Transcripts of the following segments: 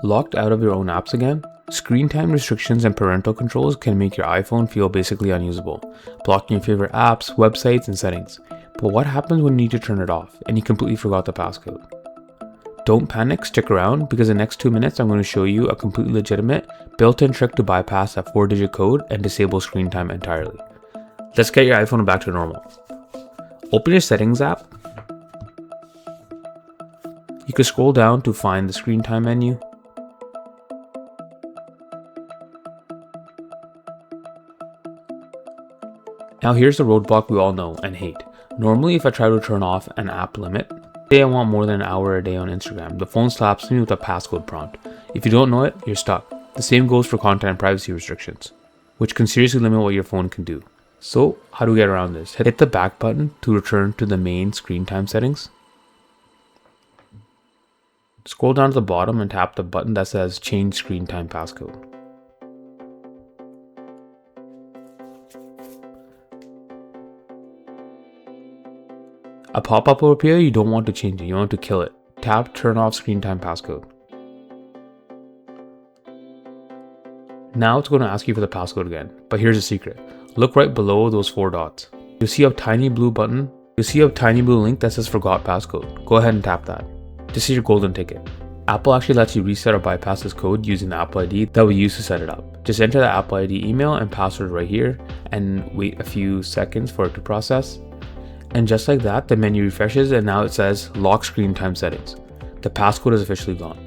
Locked out of your own apps again? Screen time restrictions and parental controls can make your iPhone feel basically unusable, blocking your favorite apps, websites, and settings. But what happens when you need to turn it off and you completely forgot the passcode? Don't panic, stick around, because in the next 2 minutes I'm going to show you a completely legitimate, built-in trick to bypass that 4-digit code and disable screen time entirely. Let's get your iPhone back to normal. Open your settings app. You can scroll down to find the screen time menu. Now here's the roadblock we all know and hate. Normally if I try to turn off an app limit, say I want more than an hour a day on Instagram, the phone slaps me with a passcode prompt. If you don't know it, you're stuck. The same goes for content and privacy restrictions, which can seriously limit what your phone can do. So how do we get around this? Hit the back button to return to the main screen time settings. Scroll down to the bottom and tap the button that says change screen time passcode. A pop-up will appear. You don't want to change it, you want to kill it. Tap turn off screen time passcode. Now it's going to ask you for the passcode again, but here's the secret. Look right below those 4 dots. You'll see a tiny blue button. You'll see a tiny blue link that says forgot passcode. Go ahead and tap that. This is your golden ticket. Apple actually lets you reset or bypass this code using the Apple ID that we use to set it up. Just enter the Apple ID email and password right here and wait a few seconds for it to process. And just like that, the menu refreshes and now it says lock screen time settings. The passcode is officially gone.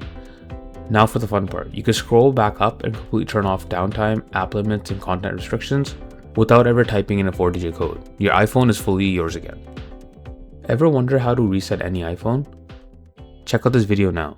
Now for the fun part. You can scroll back up and completely turn off downtime, app limits, and content restrictions without ever typing in a 4-digit code. Your iPhone is fully yours again. Ever wonder how to reset any iPhone? Check out this video now.